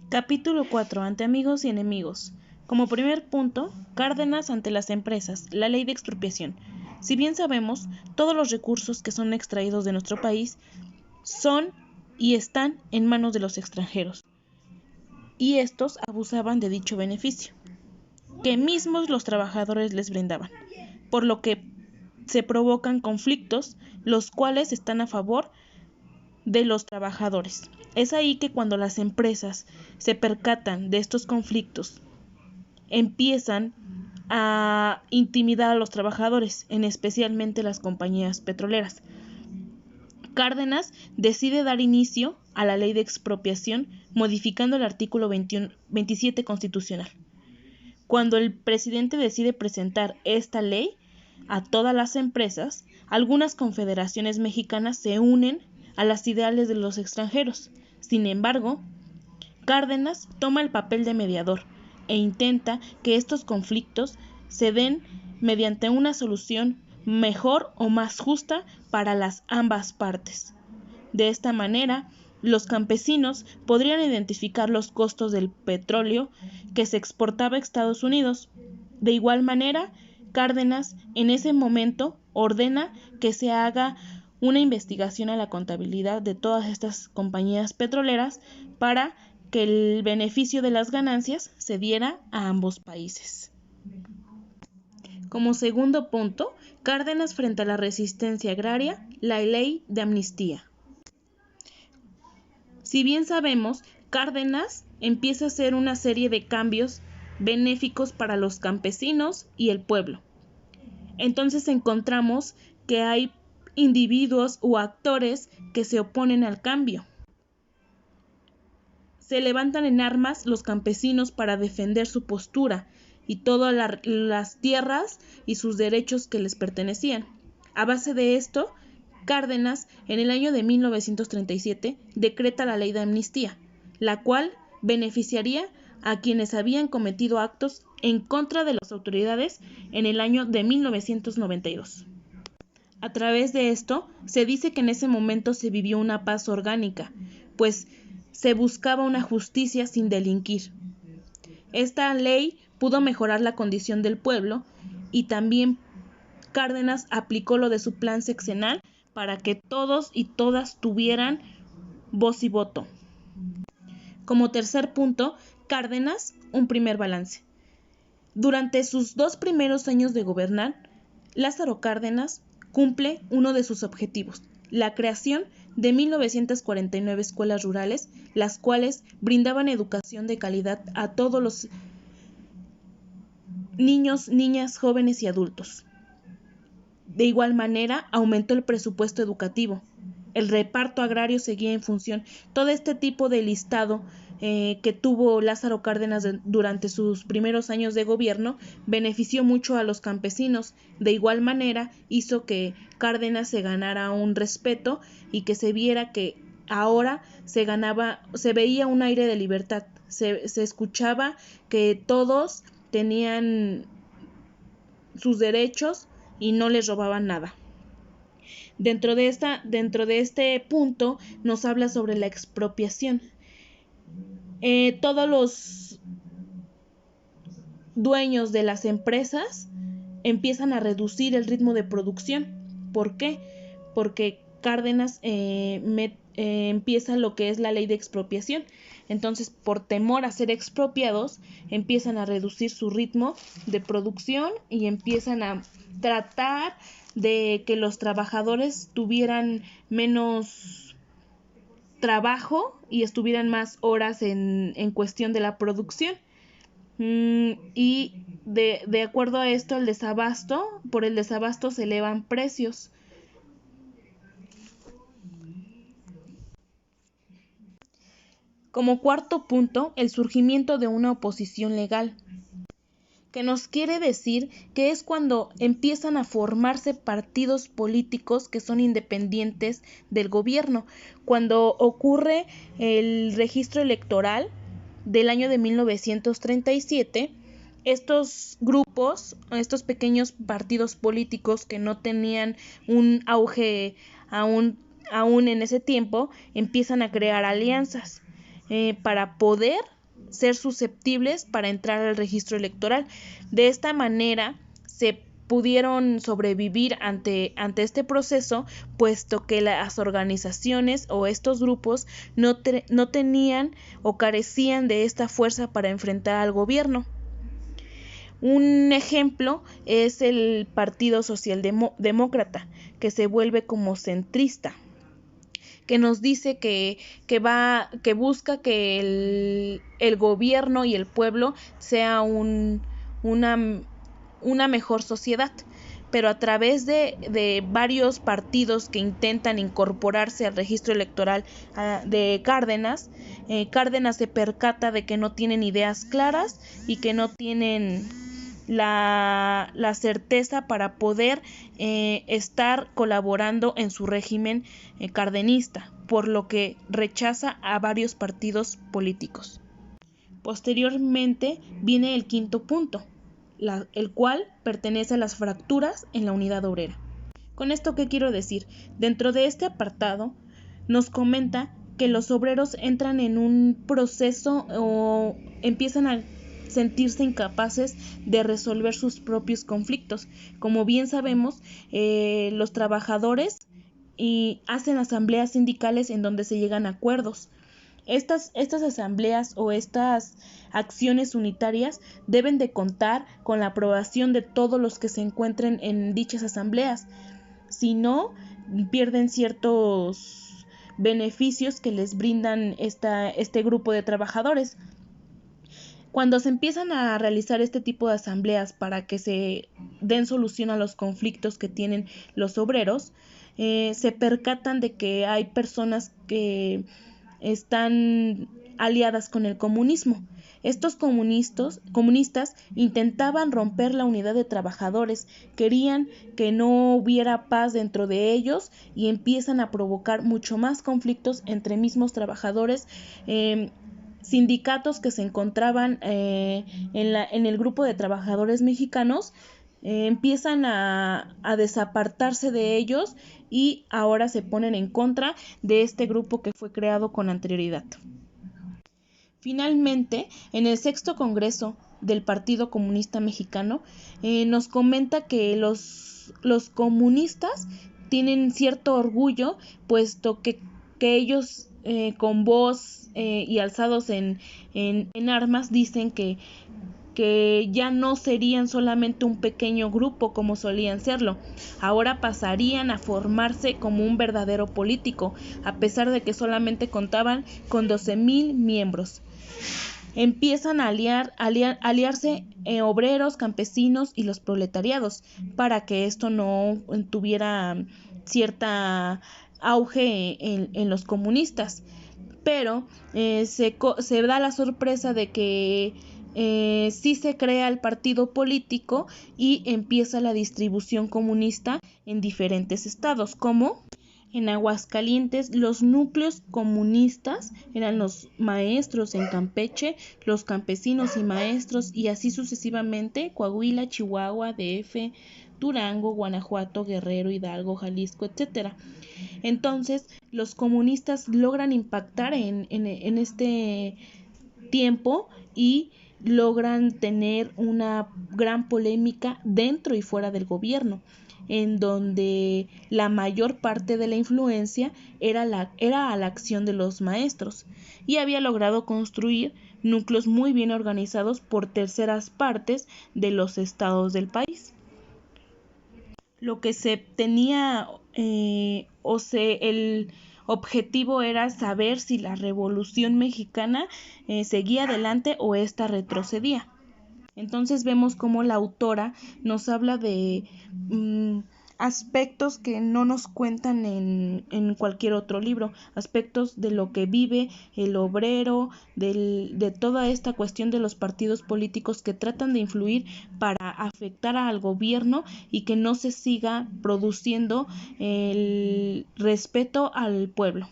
Capítulo 4. Ante amigos y enemigos. Como primer punto, Cárdenas ante las empresas, la ley de expropiación. Si bien sabemos, todos los recursos que son extraídos de nuestro país son y están en manos de los extranjeros, y estos abusaban de dicho beneficio, que mismos los trabajadores les brindaban, por lo que se provocan conflictos, los cuales están a favor de los trabajadores. Es ahí que cuando las empresas se percatan de estos conflictos, empiezan a intimidar a los trabajadores, en especialmente las compañías petroleras. Cárdenas decide dar inicio a la ley de expropiación, modificando el artículo 27 constitucional. Cuando el presidente decide presentar esta ley a todas las empresas, algunas confederaciones mexicanas se unen a las ideales de los extranjeros. Sin embargo, Cárdenas toma el papel de mediador e intenta que estos conflictos se den mediante una solución mejor o más justa para las ambas partes. De esta manera, los campesinos podrían identificar los costos del petróleo que se exportaba a Estados Unidos. De igual manera, Cárdenas en ese momento ordena que se haga una investigación a la contabilidad de todas estas compañías petroleras para que el beneficio de las ganancias se diera a ambos países. Como segundo punto, Cárdenas frente a la resistencia agraria, la ley de amnistía. Si bien sabemos, Cárdenas empieza a hacer una serie de cambios benéficos para los campesinos y el pueblo. Entonces encontramos que hay individuos o actores que se oponen al cambio. Se levantan en armas los campesinos para defender su postura y todas las tierras y sus derechos que les pertenecían. A base de esto, Cárdenas, en el año de 1937, decreta la ley de amnistía, la cual beneficiaría a quienes habían cometido actos en contra de las autoridades en el año de 1992. A través de esto, se dice que en ese momento se vivió una paz orgánica, pues se buscaba una justicia sin delinquir. Esta ley pudo mejorar la condición del pueblo y también Cárdenas aplicó lo de su plan sexenal para que todos y todas tuvieran voz y voto. Como tercer punto, Cárdenas, un primer balance. Durante sus 2 primeros años de gobernar, Lázaro Cárdenas cumple uno de sus objetivos, la creación de 1949 escuelas rurales, las cuales brindaban educación de calidad a todos los niños, niñas, jóvenes y adultos. De igual manera, aumentó el presupuesto educativo. El reparto agrario seguía en función. Todo este tipo de listado que tuvo Lázaro Cárdenas durante sus primeros años de gobierno benefició mucho a los campesinos. De igual manera, hizo que Cárdenas se ganara un respeto y que se viera que ahora se veía un aire de libertad. Se escuchaba que todos tenían sus derechos y no les robaban nada. Dentro de este punto nos habla sobre la expropiación. Todos los dueños de las empresas empiezan a reducir el ritmo de producción. ¿Por qué? Porque Cárdenas empieza lo que es la ley de expropiación. Entonces, por temor a ser expropiados, empiezan a reducir su ritmo de producción y empiezan a tratar de que los trabajadores tuvieran menos trabajo y estuvieran más horas en cuestión de la producción. Y de acuerdo a esto, por el desabasto se elevan precios. Como cuarto punto, el surgimiento de una oposición legal, que nos quiere decir que es cuando empiezan a formarse partidos políticos que son independientes del gobierno. Cuando ocurre el registro electoral del año de 1937, estos grupos, estos pequeños partidos políticos que no tenían un auge aún en ese tiempo, empiezan a crear alianzas. para poder ser susceptibles para entrar al registro electoral. De esta manera se pudieron sobrevivir ante este proceso, puesto que las organizaciones o estos grupos no tenían o carecían de esta fuerza para enfrentar al gobierno. Un ejemplo es el Partido Socialdemócrata, que se vuelve como centrista, que nos dice que busca que el gobierno y el pueblo sea una mejor sociedad, pero a través de varios partidos que intentan incorporarse al registro electoral de Cárdenas, Cárdenas se percata de que no tienen ideas claras y que no tienen la certeza para poder estar colaborando en su régimen cardenista, por lo que rechaza a varios partidos políticos. Posteriormente viene el quinto punto, el cual pertenece a las fracturas en la unidad obrera. ¿Con esto qué quiero decir? Dentro de este apartado nos comenta que los obreros entran en un proceso o empiezan a sentirse incapaces de resolver sus propios conflictos. Como bien sabemos, los trabajadores hacen asambleas sindicales en donde se llegan a acuerdos. Estas asambleas o estas acciones unitarias deben de contar con la aprobación de todos los que se encuentren en dichas asambleas. Si no, pierden ciertos beneficios que les brindan este grupo de trabajadores. Cuando se empiezan a realizar este tipo de asambleas para que se den solución a los conflictos que tienen los obreros, se percatan de que hay personas que están aliadas con el comunismo. Estos comunistas intentaban romper la unidad de trabajadores, querían que no hubiera paz dentro de ellos y empiezan a provocar mucho más conflictos entre mismos trabajadores. Sindicatos que se encontraban en el grupo de trabajadores mexicanos empiezan a desapartarse de ellos y ahora se ponen en contra de este grupo que fue creado con anterioridad. Finalmente, en el 6º Congreso del Partido Comunista Mexicano, nos comenta que los comunistas tienen cierto orgullo, puesto que ellos con voz y alzados en armas dicen que ya no serían solamente un pequeño grupo como solían serlo, ahora pasarían a formarse como un verdadero político, a pesar de que solamente contaban con 12,000 miembros. Empiezan a aliarse obreros, campesinos y los proletariados para que esto no tuviera cierta auge en los comunistas, pero se da la sorpresa de que sí se crea el partido político y empieza la distribución comunista en diferentes estados, como en Aguascalientes los núcleos comunistas eran los maestros en Campeche, los campesinos y maestros, y así sucesivamente, Coahuila, Chihuahua, DF, Durango, Guanajuato, Guerrero, Hidalgo, Jalisco, etc. Entonces, los comunistas logran impactar en este tiempo y logran tener una gran polémica dentro y fuera del gobierno, en donde la mayor parte de la influencia era a la acción de los maestros, y había logrado construir núcleos muy bien organizados por terceras partes de los estados del país. Lo que se tenía el objetivo era saber si la Revolución Mexicana seguía adelante o ésta retrocedía. Entonces vemos cómo la autora nos habla de aspectos que no nos cuentan en cualquier otro libro, aspectos de lo que vive el obrero, de toda esta cuestión de los partidos políticos que tratan de influir para afectar al gobierno y que no se siga produciendo el respeto al pueblo.